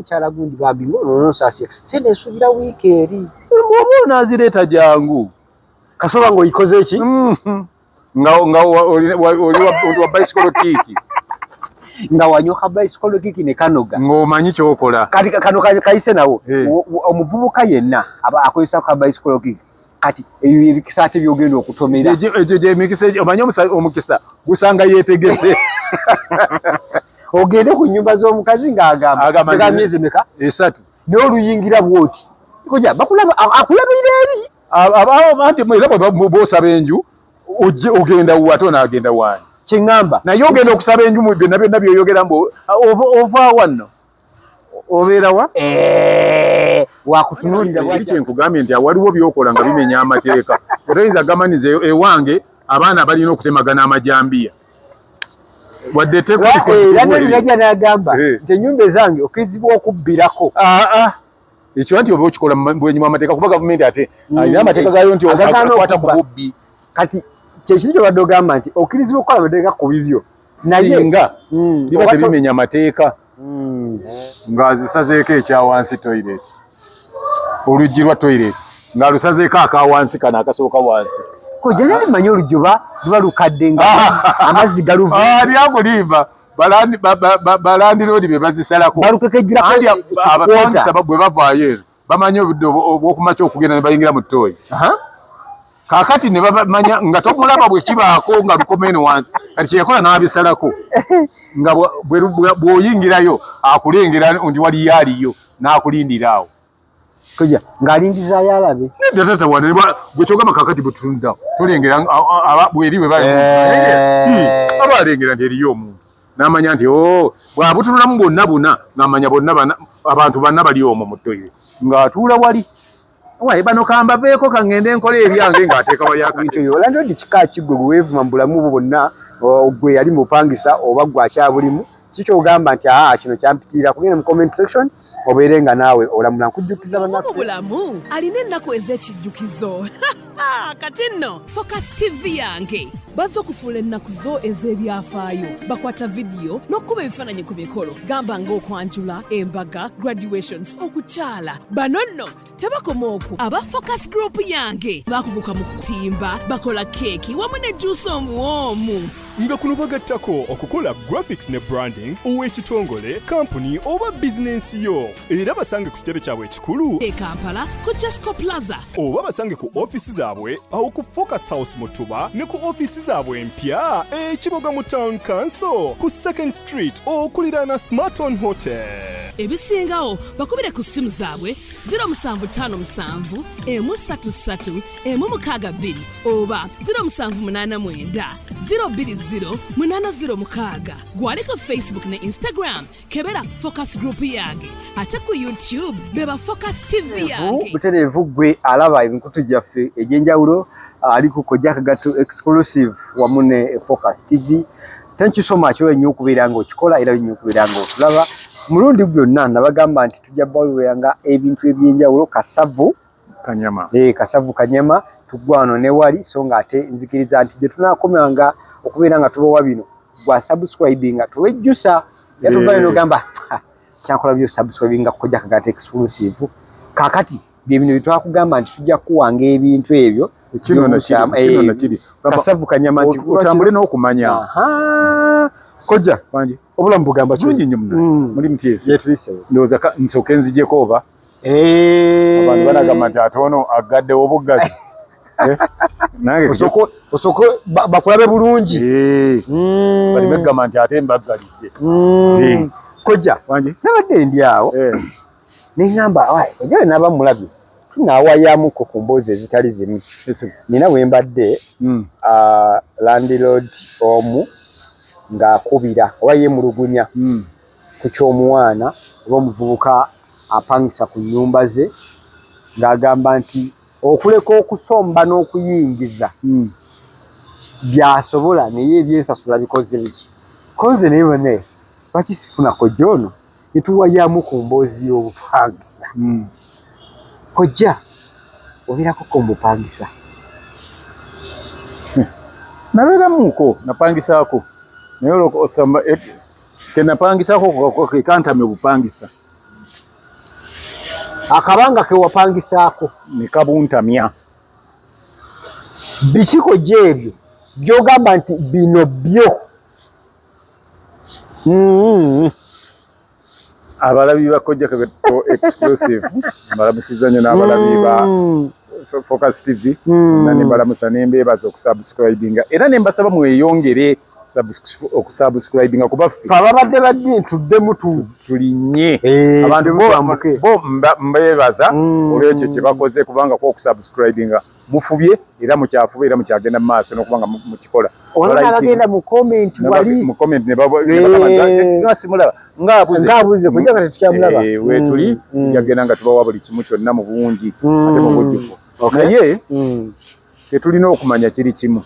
mukyala gundi bambi ngono nsasya sente nsubira wiiki eri mwobona azireta jangu kasoba ngo ikoze ki nga oli wa bicycle kiki nga wanyoka bicycle kiki ne kanoga ngomanyi kyokola kati kano kayise nawo omuvubuka yenna aba akozesa ka bicycle kiki kati eyo ebikisate byogenda okutomera ejo emikisa omanyi omukisa gusanga yetegese ogende ku nyumba z'omukazi ng'agamba myezi meka 3 n'oluyingira bwoti koja bakulaba akulabira eri anti mwera bw'osaba enju ogenda wato n'agenda wani kyeŋŋamba naye ogenda okusaba enju mu byonna byonna byoyogera mbu ova wanno obeera wa wakutunuulira bwaki kyenkugambye nti waliwo byokola nga bimenya amateeka otoyinza gamaniza ewange abaana balina okutemagana amajambiya wadde era nenajja n'agamba nti ennyumba ezange okkirizibwa okubbirako ekyo nti oba okikola bwenyuma amateeka kuba gavumenti ate alina amateeka gayo nti akwata ku bubbi kati kyekintu kyobadde ogamba nti okkirizibwa okukola amateeka ku bibyo nayenga biba tebimenya amateeka ng'azisazeeko ekyawansi toilet oluggi lwa toilet ng'alusazeeko akawansi kano akasooka wansi koja naye manyi olujoba luba lukadde nga amazzi galuva lyakulimba balandiroodi be bazisalako abapangisa bwe bavaayo eno bamanyi obudde obw'okumakya okugenda ne bayingira mu ttooyi kaakati ne bamanya nga tomulaba bwe kibaako nga lukomeeno wansi kati kyeyakola n'abisalako nga bw'oyingirayo akulengera nti waliyo aliyo n'akulindira awo koja ng'alingizaayo alabe tata wane bwe kyogamba kaakati bwe tutundawo tolengera bweri bwe aba alengera nti eriyo omuntu n'amanya nti bw'abutunulamu bonna buna ng'amanya bonna abantu banna bali omwo mu ttoire ng'atuula wali waye bano kambaveeko kangende enkola ebyange ng'ateekawo yakatyo olandodi kika kiggwe gwe weevuma mu bulamu bwo bwonna gwe yali mupangisa oba gwe akyabulimu kikyogamba nti kino kyampitirira kugenda mu comment section obeere nga naawe olamula nkujjukiza bannaffe bulamu alina ennaku ez'ekijjukizo kati nno Focus TV yange bazze okufuula ennaku zo ez'ebyafaayo bakwata vidiyo n'okkuba ebifaananyi ku mikolo gamba ng'okwanjula embaga graduations okukyala bano nno tebakoma okwo aba Focus Group yange bakuguka mu kutimba bakola keeki wamu ne juice omuwoomu nga kuno bagattako okukola graphics ne branding ow'ekitongole kampuni oba bizinensi yo era basange ku kitebe kyabwe ekikulu e Kampala ku Jesco Plaza oba basange ku ofisi zaabwe awo ku Focus House Mutuba ne ku ofisi zaabwe empya ekiboga mu Town Council ku 2nd Street okuliraana Smarton Hotel ebisingawo bakubire ku ssimu zaabwe 0757 133 162 oba 0789 020-806 gwaliko Facebook ne Instagram kebera Focus Group yange ate ku YouTube beba Focus TV yange butereevu gwe alaba ebinkutu gyaffe egyenjawulo ali ku Kojja Kagato exclusive wamu ne Focus TV. Thank you so much wenyo okubeera nga okikola era wenyo okubeera nga otulaba mulundi gwonna nabagamba nti tujja baweeranga ebintu ebyenjawulo kasavu kanyama kasavu kanyama tugwano ne wali so nga ate nzikiriza nti je tunakomanga okubeera nga tubawa bino gwa subscribing tuwejjusa yatuvayo no gamba kyankola byo subscribing Kojja Kagato exclusive kakati bye bino bitwakugamba nti tujja kuwanga ebintu ebyo kino na kiri kasavu kanyama nti utambule n'okumanya Kojja wangi obulamu bugamba bulungi nnyo muri mutiese yetulise ndoza nsoke nzijeko oba abantu banagamba nti atono agadde obuggazi osoko bakulabe bulungi bali megamba nti ate mbaggalidde Kojja wangi nabadde ndi awo neŋŋamba ojjawe naba mulabye tunaawayamuko ku mboozi ezitali zimu nina wembadde landlord omu ng'akubira oba yeemulugunya ku ky'omuwaana oba omuvubuka apangisa ku nnyumba ze ng'agamba nti okuleka okusomba n'okuyingiza byasobola naye ebyensasula bikoze biki konze naye bane bakisifuna Kojja ono netuwayamu ku mboozi y'obupangisa Kojja obeerako ko mupangisa nabeeramuko napangisaako naye osamba kenapangisako kekantamye obupangisa akabanga ke wapangisaako ne kabuntamya. Bikiko gyebyo byogamba nti bino byo. Abalabi ba Kojja Kabeto exclusive mbalamusiza nnyo n'abalabi ba Focus TV na mbalamusa nembeebaza okusubscribinga era ne mbasaba mweyongere okusubscribinga kuba ffe ababadde badde tuddemu tulinye abantu bo mbeebaza olwekyo kye bakoze kubanga kwa okusubscribinga mufubye era mukyafube era mukyagenda mu maaso n'okubanga mukikola. Olagenda mu comment wali mu comment ne baba simulaba ngaabuze kujja nga tetukyamulaba we tuli yagenda nga tubawa buli kimu kyonna mu bungi ate mu bujjuvu. Naye tetulina okumanya kiri kimu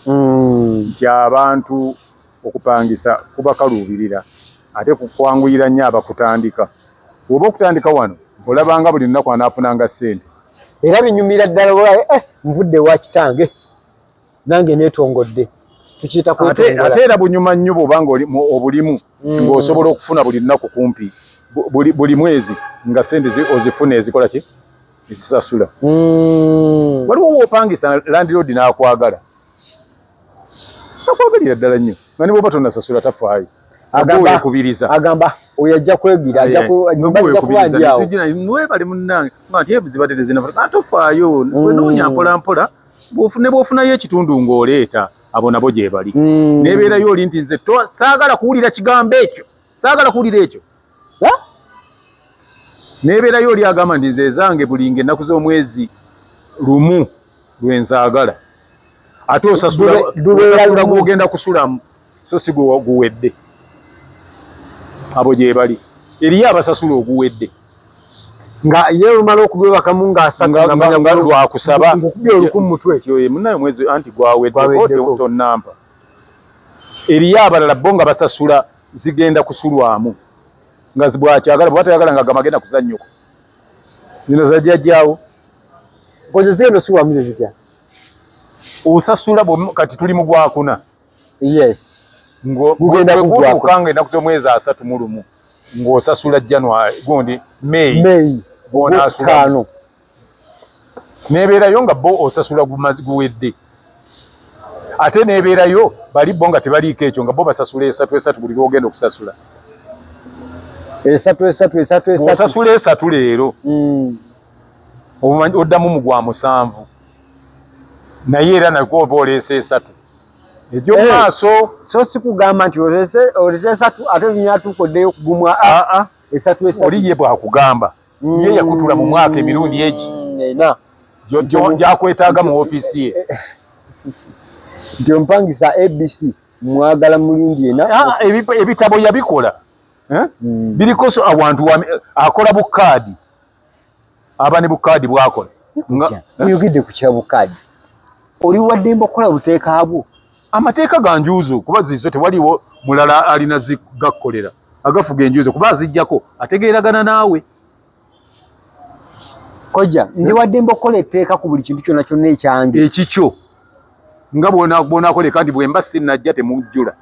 nti abantu okupangisa kuba kaluubirira ate kukwanguyira nnyo abakutandika. Bw'oba okutandika wano olabanga buli lunaku anaafunanga ssente era binyumira ddala olwaye nvudde wa kitange nange neetongodde tukiyita kwetongola. Ate era bunyuma nnyo bw'obanga obulimu ng'osobola okufuna buli lunaku kumpi buli mwezi nga ssente ozifuna ezikola ki ezisasula. Waliwo w'opangisa landlord n'akwagala akwagalira ddala nnyo nga ne bw'oba tonnasasula tafaayo agamba oyo ajja kwegira nwebale munnange ati ebizibatete zinafuna tofaayo wenoonya mpola mpola bw'ofunayo ekitundu ng'oleeta abo nabo gye bali nebeerayo oli nti nze saagala kuwulira kigambo ekyo saagala kuwulira ekyo nebeerayo oli agamba nti nze zange bulinga ennaku z'omwezi lumu lwenzaagala ate osasula gw'ogenda kusulamu so si guwedde. Abo gye bali eriyo abasasula oguwedde nga ye lumala okubwebakamu nga lwakusaba ngukubye olukumu mutwe kyoye munaye mwezi anti gwawedde tonnampa. Eriyo abalala bo nga basasula zigenda kusulwamu nga bwakyagala bwatayagala nga gamagenda kuzannyuko zino zajjajjaawo koze zino sulwamu zitya osasula kati tuli mu gwakuna. Yes. Ngugenda kugwakanga ennaku z'omwezi 31 ng'osasula January gundi May bonasula nebeerayo nga bo osasula guwedde ate nebeerayo bali bo nga tebaliiko ekyo nga bo basasula 3 buli lwogenda okusasula 3 osasula 3 leero oddamu mu gwa 7 naye era nako oba oleese 3 ejo maaso so sikugamba nti olese 3 ate vinyatukoddeyo kugumwa esatu oli ye bwakugamba ye yakutula mu mwaka emirundi egi gyakwetaaga mu ofiisi ye nti ompangisa ABC mwagala mulungi ena ebitabo yabikola biriko awantu akola bukaadi aba ne bukaadi bwakola oyogedde ku kya bukaadi oli waddemba okukola buteeka bwo amateeka ga njuuzo kuba zizo tewaliwo mulala alina zigakkolera agafuga enjuuzo kuba zijjako ategeeragana naawe. Kojja ndi waddemba okukola etteeka ku buli kintu kyonna kyonna ekyange ekikyo nga bw'onaakola kandi bwemba sinnajja temujjula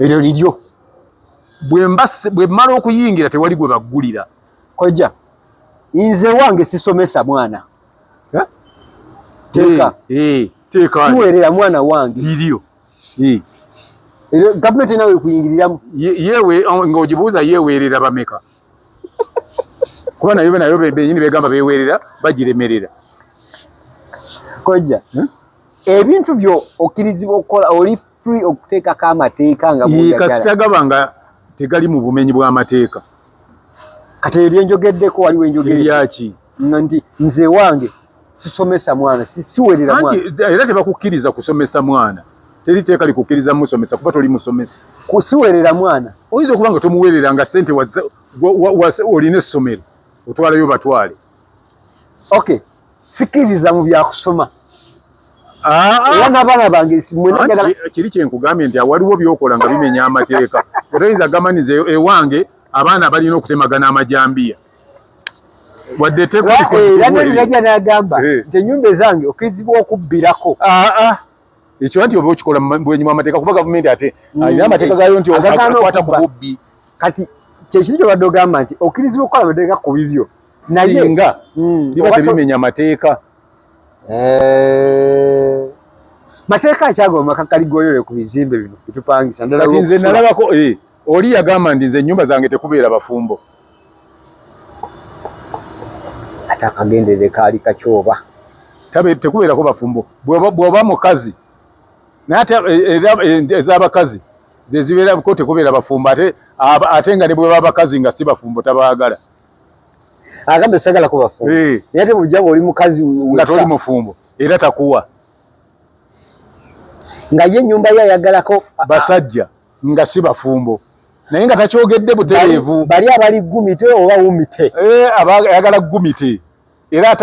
eryo liryo bwe mmala okuyingira tewali gwe baggulira. Kojja nze wange sisomesa mwana teeka siwerera mwana wange liryo gavumenti nawe kuyingiriramu yewe ng'ogibuuza yeweerera bameka kuba nayo benyini begamba beweerera bagiremerera. Kojja ebintu byo okkirizibwa okukola oli free okuteekako amateeka nga kasita gaba nga tegali mu bumenyi bw'amateeka kati eryo enjogeddeko waliwo enjogera eryaki nti nze wange sisomesa mwana siwerera mwana era tebakukkiriza kusomesa mwana teri teeka likukkiriza musomesa kuba toli musomesa kusiwerera mwana oyinza okuba nga tomuweerera nga ssente olina essomero otwalayo batwale okay sikkiriza mu byakusoma era n'abaana bange kiri kyenkugambye nti waliwo byokola nga bimenya amateeka otoyinza gamaniza ewange abaana balina okutemagana amajambiya wadde teekanaja n'agamba nti ennyumba ezange okkirizibwa okubbirako ekyo nti oba okikola bwenyuma amateeka kuba gavumenti ate alina amateeka gayo nti akwata ku bubbi kati kyekiri kyobadde ogamba nti okkirizibwa okukola amateeka ku bibyo singa biba tebimenya amateeka. Mateeka akyagoma kakaligoyole ku bizimbe bino bitupangisa ndala kati nze nalabako oli yagamba ndi nze ennyumba zange tekubeera bafumbo. ate akagendere kaali kacyoba tekubeerako bafumbo bw'oba mukazi naye ate ez'abakazi ze zibeerako tekubeera bafumbo ate nga ne bwe baba bakazi nga si bafumbo tabaagala. agambe sagala ko bafumbo naye ate bujjanga oli mukazi nga toli mufumbo era takuwa nga ye ennyumba ye ayagalako basajja nga si bafumbo naye nga takyogedde butereevu. bali abali gumite oba wumite ayagala gumite era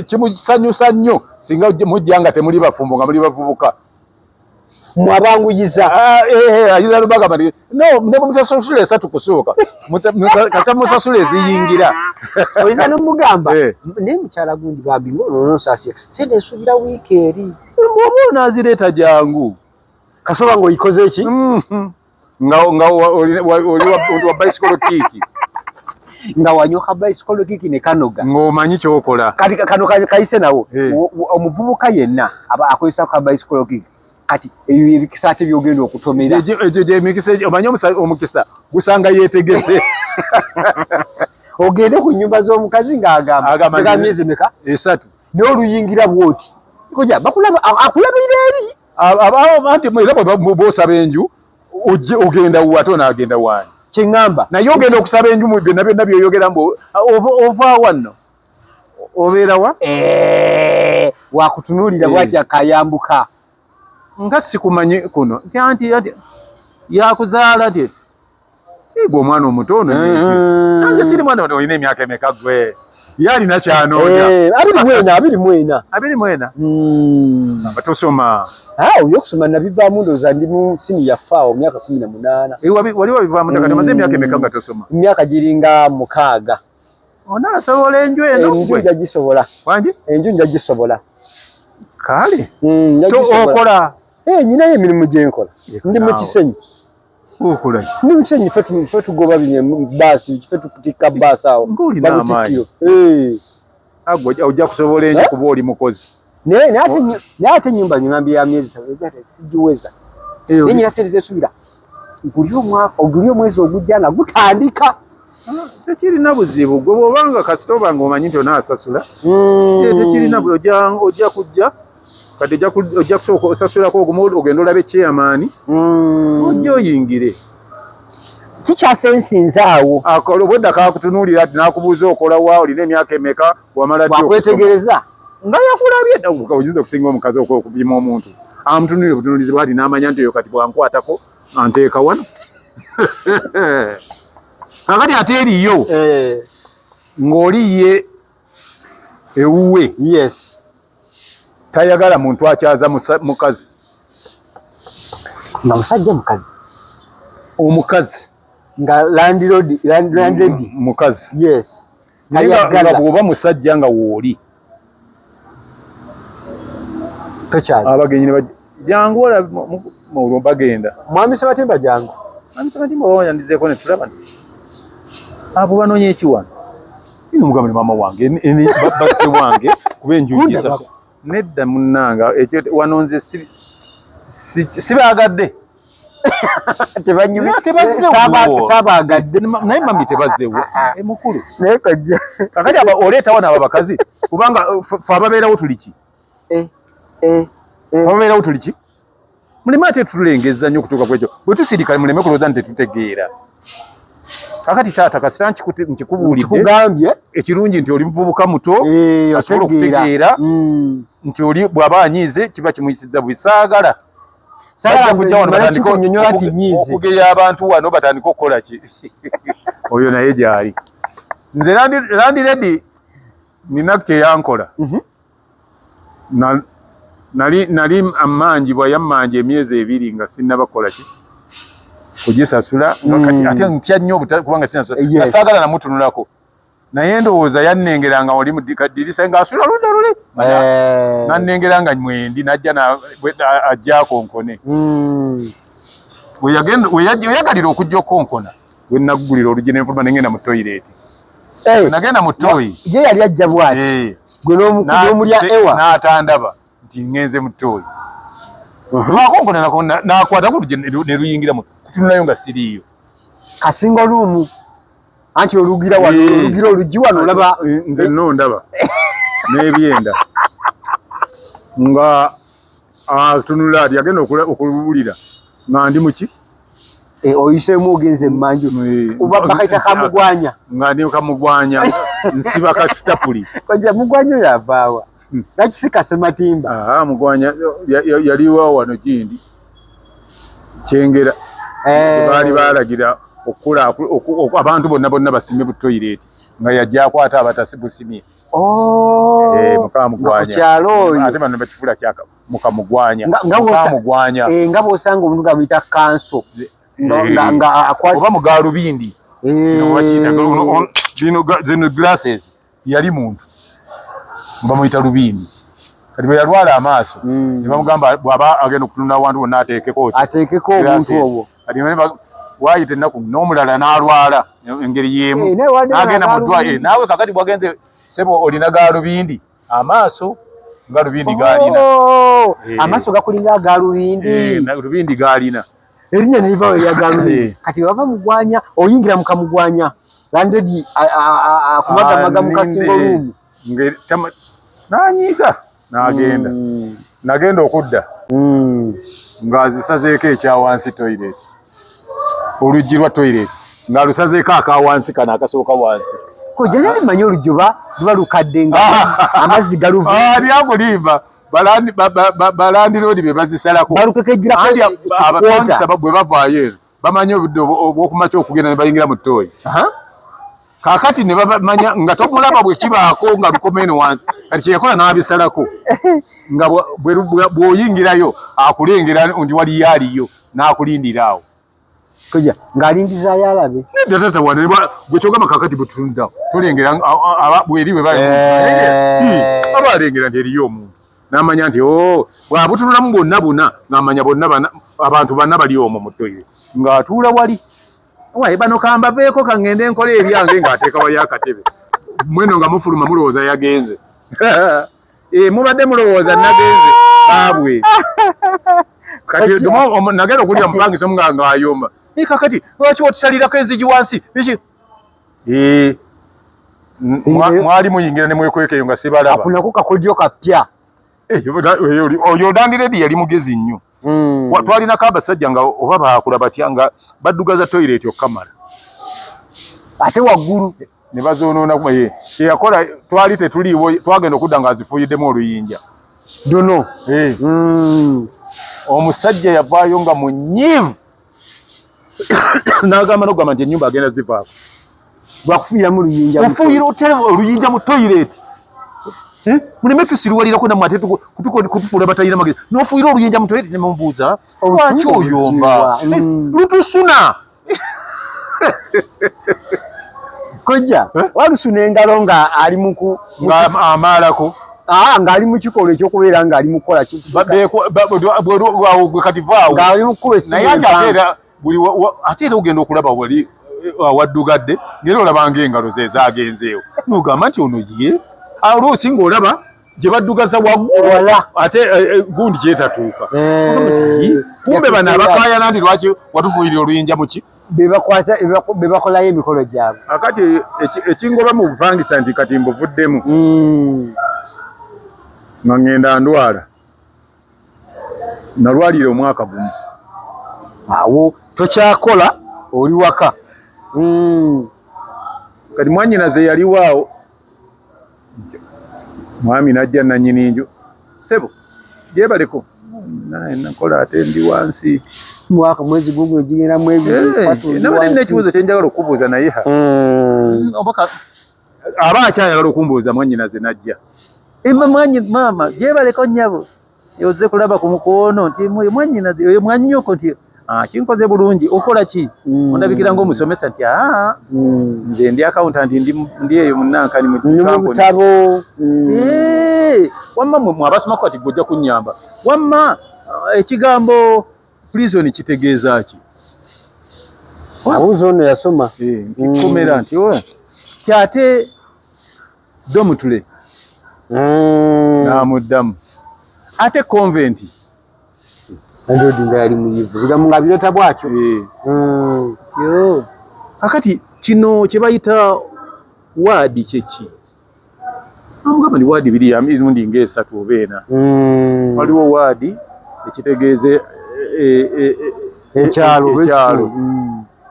kimusanyusa nnyo singa mujja nga temuli bafumbo nga muli bavubuka mwabanguyiza ayiza lubaga no ne mutasasula esatu kusooka kasa musasula eziyingira oyiza n'omugamba naye mukyala gundi bambi ngono sasira sente esubira wiiki eri oba onaazireeta jangu kasoba ng'oyikoze eki nga oli wa bicycle kiiki nga wanyoka bicycle kiiki ne kanoga ng'omanyi ky'okola kati kano kayise nawo omuvubuka yenna aba akozesa ka bicycle kiiki kati eyo ebikisa ate byogenda okutomera egyo gyemikisa omanyi omukisa gusanga yeetegese ogende ku nnyumba z'omukazi ng'agamba myezi meka 3 n'oluyingira bwoti koja akulabira eri anti era bw'osaba enju ogenda ate onaagenda waani kyeŋŋamba naye ogenda okusaba enju mu byonna byonna byoyogera mbu ova wanno obeera wa wakutunuulira bwati akayambuka nga sikumanyi kuno nti yakuzaala ti gwe omwana omutono nange siri mwana olina emyaka emeka gwe ye alina kyanoonya 24 batosoma okusoma nabivaamu ndooza ndi mu siniya faawo myaka 18 wali wabivaamu takati maze emyaka emeka nga tosoma emyaka giringa 6 onaasobola enju eno enju njagisobola wangi enju njagisobola kale okola nyinayo emirimu gyenkola ndi mu kisenyi okola ndi mu kisenyi ffe tugoba baasi ffe tukutikka baasi awo ng'olina amaanyi ojja kusobola enju kuba oli mukozi naye ate ennyumba nyambi ya myezi 3 sigiweza naye nyina sente zesubira guli omwezi ogujja nga gutandika tekirina buzibu gwe bw'obanga kasita oba ng'omanyi nti onaasasula tekirina ojja kujja kati ojja kusooka osasulako ogumu ogenda olabe chairman ojja oyingire kikyasensinze awo obwedda kakutunuulira ati n'akubuuza okola wa olina emyaka emeka wamala ddi wakwetegereza nga yakulabye oyinza okusinga omukazi okupima omuntu amutunuulire obutunuulizi bwati n'amanya nti oyo kati bwankwatako anteeka wano kakati ate eriyo ng'oli ye ewuwe yes tayagala muntu akyaza mukazi nga musajja mukazi omukazi nga landlord mukazi yes nga bw'oba musajja nga wooli tokyaza abagenyi jangu olwo bagenda mwami Ssebatimba jangu mwami Ssebatimba wayandizeeko ne tulaba abo banoonya ekiwano mugamba ne maama wange basse wange kuba enju gisasa nedda munnanga ekyo wanonze sibaagadde sabaagadde naye mami tebazzewo mukulu naye kojja kakati oleetawo n'abo bakazi kubanga fe ababeerawo tuli ki ababeerawo tuli ki muleme ate tulengezza nnyo okutuuka kwekyo bwe tusirika muleme kulowooza nti tetutegeera kakati taata kasita nkikubuulidde ekirungi nti oli muvubuka muto asobola okutegeera nti oli bw'aba anyiize kiba kimuyisizza bubi saagala kujja wano okugeya abantu wano batandika okukola ki oyo naye gyali nze landiredi nina kyeyankola nali amanjibwa yammanja emyezi 2 nga sinnabakola ki kugisasula kati ate ntya nnyo kubanga sinasula saagala namutunulako naye ndowooza yannengeranga oli mu dirisa ng'asula ludda luli nannengeranga mwendi najja ajja akonkone weyagalira okujja okonkona we naggulira oluggi nenfuluma nengenda mu toyireeti nagenda mu Toyi ye yali ajja bwati gwe n'omulya ewa n'atandaba nti ngenze mu Toyi lwakongo nakwatako ne luyingiramu kutunulayo nga siriiyo kasinga oluumu anti olugira wano olugira olugi wano olaba nze no ndaba n'ebyenda nga atunula ati agenda okuwulira nga ndi muki oyiseemu ogenze emmanju oba bakaita kamugwanya nga ndi kamugwanya nsiba kasitapuli koja mugwanya oyo avaawa nakisika Sematimba mugwanya yaliwo wano gindi Kyengera baali balagira okula abantu bonna basime bu toilet nga yajja akwata abatasibusimye mukamugwanya kyalo ate bano bakifula kyaka mukamugwanya mukamugwanya nga bosanga omuntu gamuyita kanso nga akwata oba mugalubindi zino glasses yali muntu bamuyita lubindi kati bwe yalwala amaaso ne bamugamba bw'aba agenda okutunula awantu bonna ateekeko omuntu obwo waayita ennaku n'omulala n'alwala engeri y'emu n'agenda mu ddwaliro naawe kakati bwagenze sebo olina galubindi amaaso nga lubindi gaalina amaaso gakulinga agalubindi lubindi gaalina erinnya ne livaawo erya galubindi kati bava mugwanya oyingira mukamugwanya landedi akumagamaga mukasinga oluumu n'anyiiga n'agenda nagenda okudda ng'azisazeeko ekyawansi toilet oluggi lwa toilet ng'alusazeeko akawansi kano akasooka wansi koja nali manyi oluggi luba lukadde nga amazzi galuva lyakulimba balandiroodi be bazisalako balukekejjirako bwe bavaayo eno bamanyi obudde obw'okumakya okugenda ne bayingira mu Toyi kakati ne bamanya nga tomulaba bwe kibaako nga lukoma eno wansi kati kyeyakola n'abisalako nga bw'oyingirayo akulengera nti waliyo aliyo n'akulindira awo koja ng'alindizaayo alabe tata wane bwe kyogamba kakati bwe tutundawo tolengera bweri bwe aba alengera nti eriyo omuntu n'amanya nti bw'abutunulamu bonna ng'amanya bonna abantu banna bali omwo mu Toyi ng'atuula wali waye bano kambaveeko kangende enkola ebyange ng'ateeka wali akatebe mweno nga mufuluma mulowooza yagenze mubadde mulowooza nagenze abwe kati nagenda okulira mupangisa omu ng'ayomba kakati lwaki otusalirako enzigi wansi mwali muyingira ne mwekwekeyo nga sibalaba afunako kakodyo kapya oyo Landiredi yali mugezi nnyo twalinako abasajja nga oba baakula batya nga baddugaza toilet okkamala ate waggulu ne bazoonoona kyeyakola twali tetuliiwo twagenda okudda ng'azifuuyiddemu oluyinja dono omusajja yavaayo nga munyiivu n'agamba n'ogamba nti ennyumba agenda zivaako lwakufiiramu luyinja ofuuyira otya oluyinja mu toilet muleme tusiruwalirako nammwe ate kutufuula batalina magezi n'ofuuyira oluyinja mu toilet ne mubuuza lwaki oyomba lutusuna kojja walusuna engalo nga ali muku amaalako ng'ali mu kikolwa ekyokubeera ng'ali mu kukola gwe kati vaawo ng'ali mu kukuba naye ate era ogenda okulaba wali awaddugadde ngera olabanga engalo ze zagenzeewo n'ogamba nti ono ye oluusi ng'olaba gye baddugaza waggulu ate gundi kyetatuuka kumbe bano abakaayana nti lwaki watufuuyira oluyinja muki be bakolayo emikolo gyabwe akati ekingoba mu bupangisa nti kati mbuvuddemu nga ngenda ndwala nalwalira omwaka gumu awo tokyakola oli waka kati mwannyinaze yaliwaawo mwami najja nannyini nju sebo gyebaleko nakola ate ndi wansi mwaka mwezi gumu gigenda mu ebiri nabadde nekibuuzo kyenjagala okubuuza naye aba akyayagala okumbuuza mwannyinaze najja maama gyebaleko nnyabo ozze kulaba ku mukono nti mwannyinaze oyo mwannyoko nti kinkoze bulungi okola ki ondabikira ng'omusomesa nti nze ndi accountant ndi eyo munankani mubutabo wamma mwe abasomako kati gojja kunnyamba wamma ekigambo prison kitegeeza ki abuuza ono yasoma ntikomera nti kati ate domutule namuddamu ate convent Landlord nga yali muyivu bigamu nga bireta bwatyo yo akati kino kye bayita wadi kyeki amugamba ni wadi biri emirundi ng'esatu oba ena waliwo wadi ekitegeeze ekyalo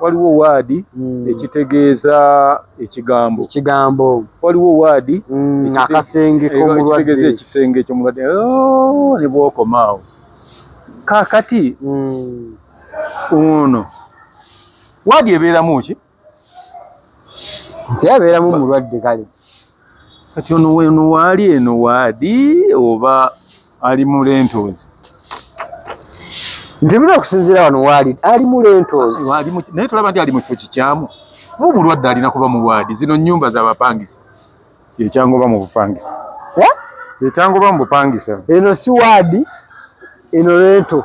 waliwo wadi ekitegeeza ekigambo waliwo wadi akasenge ekitegeeza ekisenge ekyomulwadde ne bwokomaawo kakati ono wadi ebeeramu ki nti abeeramu mulwadde kale kati ono waali eno wadi oba ali mu Lentos nti bino okusinziira wano waali ali mu Lentos naye tulaba nti ali mu kifo kikyamu oba omulwadde alina kuba mu wadi zino nnyumba z'abapangisa kyekyangoba mu bupangisa kyekyangoba mu bupangisa eno si wadi eno Lento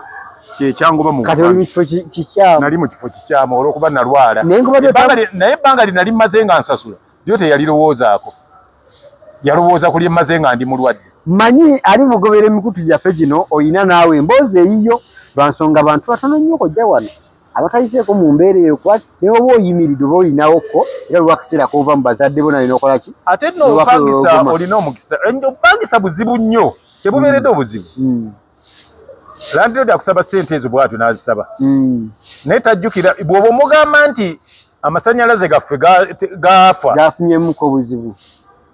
kyekyangoba mu kati oli mu kifo kikyamu nali mu kifo kikyamu olw'okuba nalwala naye ebbanga lye nali mmaze nga nsasula lyo teyalirowoozaako yalowooza ku lye mmaze nga ndi mulwadde manyi ali mugobera emikutu gyaffe gino oyina naawe emboozi eyiyo lwansonga abantu batono nnyo okojja wano abatayiseeko mu mbeera eyo naye oba oyimiridde oba olinawoko era lwakaseera kova mu bazadde bo nalina okola ki ate nno obupangisa olina omukisa obupangisa buzibu nnyo kyebubeeredde obuzibu landlord akusaba ssente ezo bwatyo n'azisaba naye tajjukira bw'oba omugamba nti amasannyalaze gaffe gaafa gafunyemuko obuzibu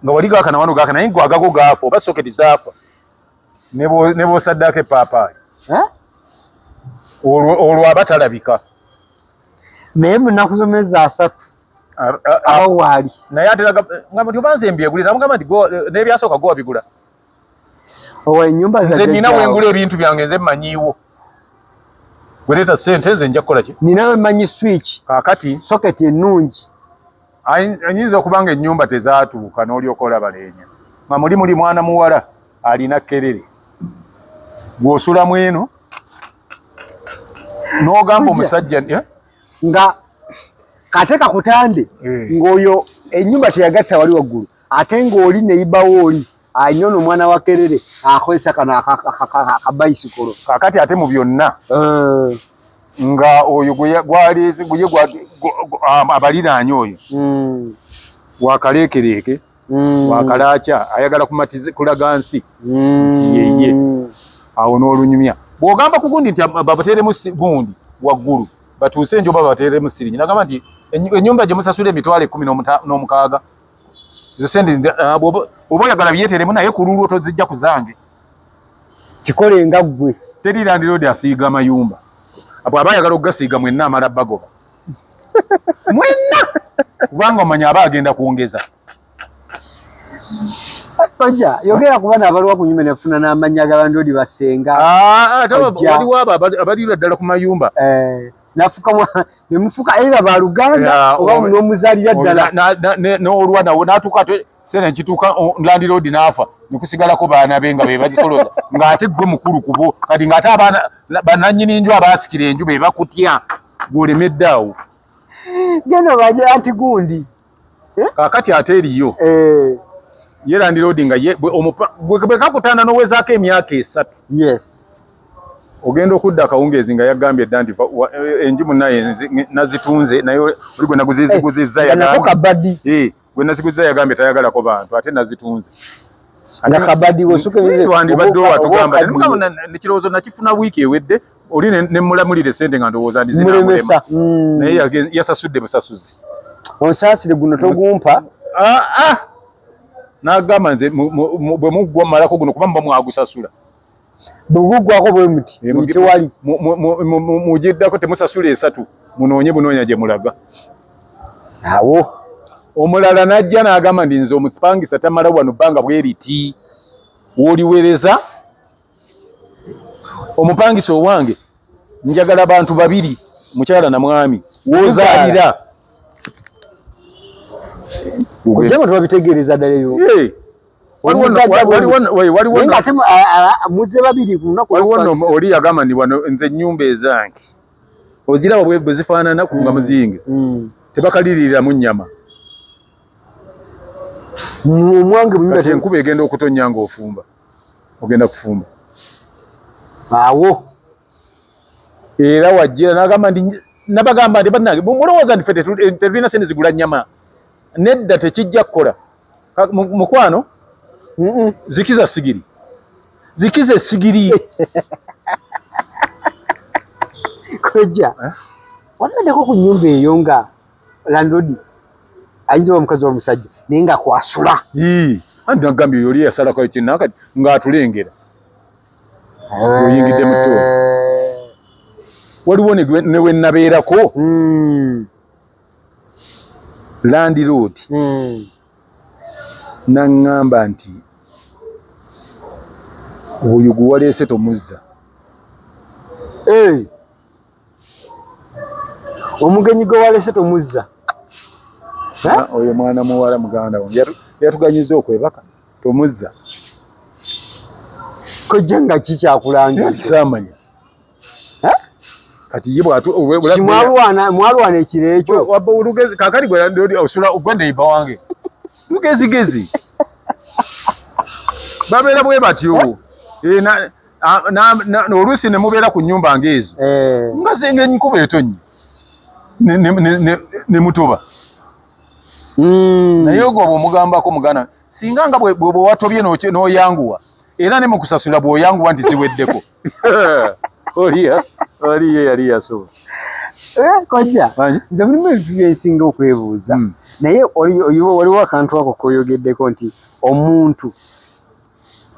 nga wali gaakana wano gaakana naye gwagago gaafa oba soketi zaafa ne bw'osaddaako eppaapaayi olwo aba talabika naye mu nnaku z'omwezi 3 awo waali naye ate ngamba nti obanze mbyegulire namugamba nti n'ebyasooka go wabigula nze nina wengula ebintu byange nze mmanyiiwo gwereeta ssente nze nja kukola ki ninawe mmanyi switch kaakati soketi ennungi ayinza okuba nga ennyumba tezaatuuka n'olyoka olaba leenya nga muli mwana muwala alina kkerere gw'osulamu eno n'ogamba omusajja nga kate kakutande ng'oyo ennyumba teyagatta wali waggulu ate ng'oli neyibawo oli alina ono omwana wa kkerere akozesa kano akabayisikolo kaakati ate mu byonna nga oyo abaliraanye oyo wakaleekereeke wakalaaca ayagala kulaga nsi nti yeye awo n'olunyumya bw'ogamba ku gundi nti babateeremu gundi waggulu batuuse enjoba babateeremu siringi nagamba nti ennyumba gye musasula emitwalo 16 ezo sente oba oyagala byeteremu naye ku lulwo tozijja ku zange kikole nga ggwe teri landlord asiiga amayumba aba ayagala okugasiiga mwenna amala bagoba mwenna kubanga omanya aba agenda kwongeza ojja yogera kuba n'abaliwa ku nyumba nefuna n'amanya g'abandodi basenga waliwo abo abalirwa ddala ku mayumba nemufuka either baluganda oba n'omuzaalira ddala n'olwa nawo n'atuuka sene nkituuka landlord n'afa nekusigalako baana be nga be bazisoloza ng'ate gwe mukulu kubo kati ng'ate bannannyini nju abaasikira enju be bakutya gw'olemedde awo geno baje anti gundi kaakati ate eriyo ye landlord nga bwe kakutanda n'owezaako emyaka 3 yes ogenda okudda akawungeezi nga yagambye dda nti enju munnaye nazitunze naye oli gwe naguziziguzizza yagambye gwe naziguzizza yagambye tayagalako bantu ate nazitunze nga kabadi wandibadde watugamba nekirowoozo nakifuna wiiki ewedde oli nemulamulira essente nga ndowooza ndizinamulema naye yasasudde busasuzi onsaasire guno togumpa n'agamba nze bwe muggwa malako guno kuba muba mwagusasula bwegugwako bwe muti tewali mugiddako temusasula 3 munoonye bunoonya gye mulaga awo omulala n'ajja n'agamba ndi nze omusipangisa tamala wano bbanga bweriti w'oliwereza omupangisa owange njagala bantu 2 mukyala na mwami w'ozaalira kujja bwe babitegeereza ddala ebyo muze 2 ku lunaku oli yagamba ndi wano nze ennyumba ezange oziraba bwe zifaanana ku nga muzinge tebakaliriramu nnyama Mwange kati enkuba egenda okutonya nga ofumba. Ogenda kufumba. Awo. Era wajjira n'agamba ndi nabagamba ndi bannange mulowooza nti ffe tetulina sente zigula nnyama. Nedda tekijja kukola. Mukwano? Zikiza sigiri. Zikiza essigiri. Kojja. Wanaddeko ku nnyumba eyo nga landlord ayinza omukazi w'omusajja naye nga kwasula. Anti nagambye yoli yasalako ekinakati ng'atulengera. Oyingidde mu ttooyi. Waliwo ne we nabeerako. Landlord. N'aŋŋamba nti oyo gwe waleese tomuzza. Omugenyi gwe waleese tomuzza. Oyo mwana muwala muganda wange yatuganyiza okwebaka tomuzza. Kojja nga kikyakulanga kisamanya. Kati ye mwalwana ekiro ekyo wabba olugezi kakati gwe osula ogwandeiba wange lugezigezi babeera bwe batyo. Oluusi ne mubeera ku nnyumba ng'ezo nga zenga enkuba etonnye ne mutoba. Naye ogwo bw'omugambako mugana singa nga bwe watobye n'oyanguwa era ne mu kusasula bw'oyanguwa nti ziweddeko. Oliye yali yasoba. Kojja nze mulimu ebintu byensinga okwebuuza naye waliwo akantu ako koyogeddeko nti omuntu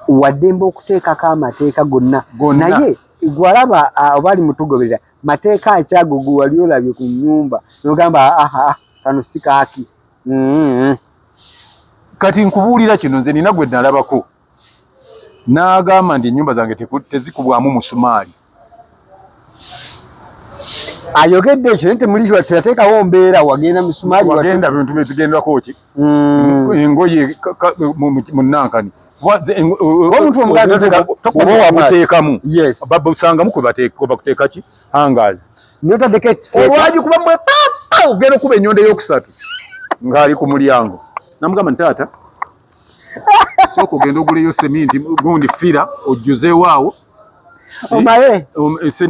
waddembe okuteekako amateeka gonna naye gwalaba obaali mutugoberera mateeka akyago gwe wali olabye ku nnyumba n'ogamba kano si kaaki. Kati nkubuulira kino nze nina gwe nalabako n'agamba nti ennyumba zange tezikubwamu musumaali. Ayogedde ekyo naye temuli teyateekawo mbeera wagenda misumaali wagenda bintu byetugendako ki engoye mu Nankani omuntu omuganda oba wabuteekamu babusangamu kwe bakuteeka ki hangers olwagi kuba mwe ogenda okuba ennyonda ey'okusatu ng'ali ku mulyango namugamba nti taata sooka ogenda oguleyo seminti gundi fira ojjuzeewo awo omaye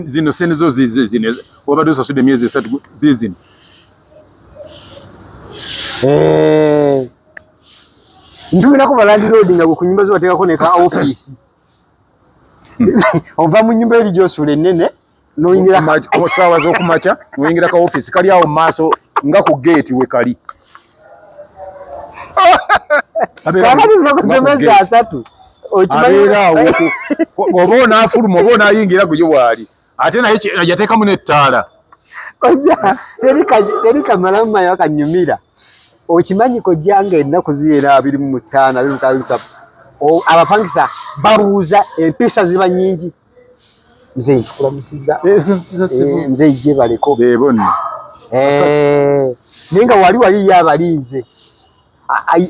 zino senezo zino wabadde osasudde emyezi 3 zizino. Ntumirako balandlord nga ku nnyumba zibateekako neka office. Ova mu nnyumba eri gy'osula ennene n'oyingira ssaawa z'okumakya n'oyingira ka office kali awo mu maaso nga ku gate we kali. Kakati tunakusemeza 3 abeera awo oba onaafuluma oba onayingira guyo bwali ate naye yateekamu n'ettaala. Kojja teri kamalamu mayo akanyumira. Okimanyi kojja nga ennaku ziera 25 27 abapangisa baruuza empisa ziba nyingi. Mzee nkulamusiza mzee je baleko bonna ninga wali yabalinze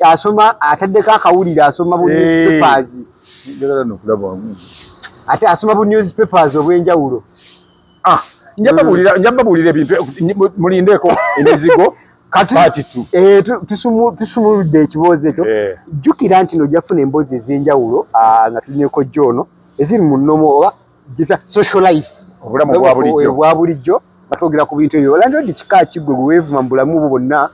asoma ataddeko akawulira asoma bu newspapers njagala nokulaba wamu ate asoma bu newspapers obwenjawulo. Njababulira ebintu mulindeko emizigo kati tusumuludde ekibuuzo ekyo. Jjukira nti no jafuna emboozi ez'enjawulo nga tulineko jjono eziri mu nnomo oba social life obulamu bwa bulijjo batwogera ku bintu ebyo. Landlord kika kiggwe gwe weevuma mu bulamu bwo bwonna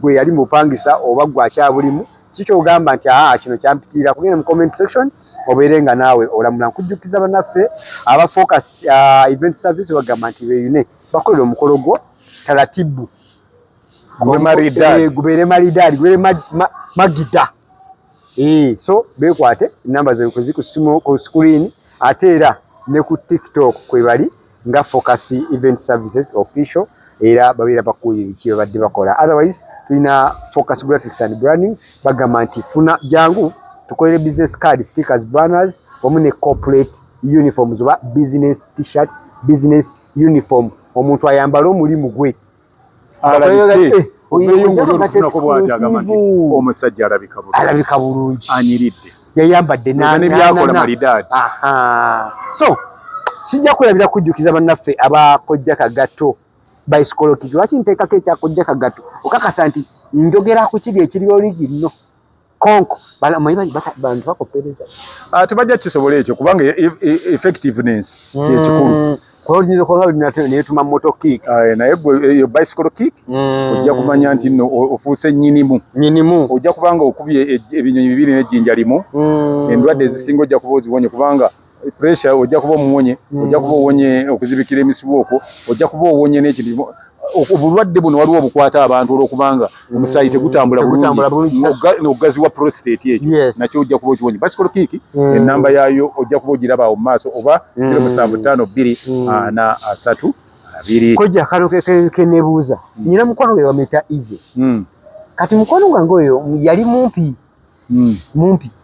gwe yali mupangisa oba gwe akyabulimu kiki ogamba nti kino kyampitirira kugenda mu comment section obeere nga naawe olamula. Nkujjukiza bannaffe aba Focus event service bagamba nti beeyune bakolera omukolo gwo taratibu gubeere maridadi gubeere magida. So beekwate namba ze ziri ku screen ate era ne ku TikTok kwe bali nga Focus event services official era babeera bakuulira kye badde bakola. Otherwise tulina Focus graphics and branding bagamba nti funa jangu tukolere business card stickers banners wamu ne corporate uniforms oba business t-shirts business uniform omuntu ayambala omulimu gwe omusajja alabika bulungi anyiridde yayambadde n'ebyakola malidadi. So sijja kulabira kujjukiza bannaffe abakojja kagato bicycle lwaki nteekako ekyakojja kagato okakasa nti njogera ku kiri ekiri oligi nno konko balamanyi bantu bakopereza tebajja kisobola ekyo kubanga effectiveness kyekikulu kwa hiyo kwanga netuma moto kick naye yo bicycle kick ojja kumanya nti no ofuuse nyinimu ojja kubanga okubye ebinyonyi bibiri n'ejjinja limu endwadde ezisinga ojja kuba ozibonye kubanga pressure ojja kuba omuwonye ojja kuba owonye okuzibikira emisibu okwo ojja kuba owonye n'ekintu obulwadde buno waliwo obukwata abantu olwokubanga omusaayi tegutambula bulungi n'ogazi wa prostate ekyo nakyo ojja kuba okiwonye bicycle kick ennamba yaayo ojja kuba ogiraba awo mu maaso oba 0752 koja kalo kenebuuza nyina mukwano gwe bamuyita Ize kati mukwano gwange oyo yali mumpi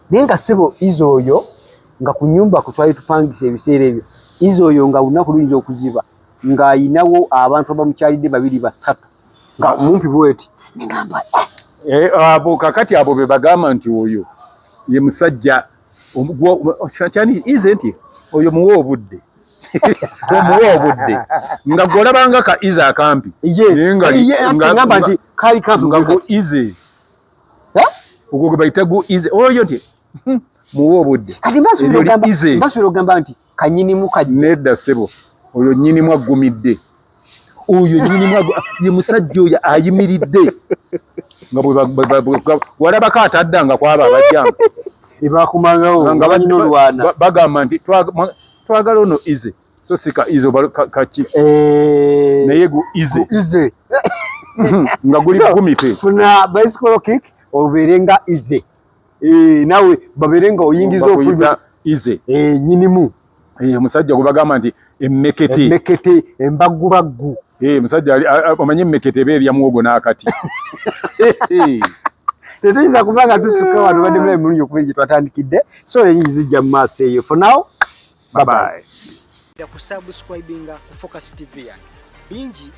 naye nga ssebo Ize oyo nga ku nyumba kutwali tupangisa ebiseera ebyo Ize oyo nga lunaku luyinza okuziba nga ayinawo abantu abamukyalidde 2-3 nga mumpi bweti ngamba abo kakati abo be bagamba nti oyo ye musajja kyani Ize nti oyo muwe obudde nga golabanga ka Ize akampi ngamba nti kali kampi nga Ize ubwo gwe bayita go Ize oyo nti muwe obudde kati mbasubira ogamba nti kanyinimu nedda ssebo oyo nyinimu agumidde oyo nyinimu ye musajja oyo ayimiridde nga walabako ataddanga kwaba abajjanga ebakumangawo nga banyina olwana bagamba nti twagala ono Ize so sika Ize kaki naye gu Ize nga guli gumite funa bicycle kick oberenga Ize nawe baberenga oyingiza ofulita Ize nyinimu musajja gwe bagamba nti emmekete embagubaggu musajja omanye emmekete ebeerya muwogo n'akati tetuyinza kubanga tusukka wano badde mulabi mulungi okubeera gye twatandikidde so enyingi zijja mu maaso eyo for now bye bye. Kusubscribinga ku Focus TV bingi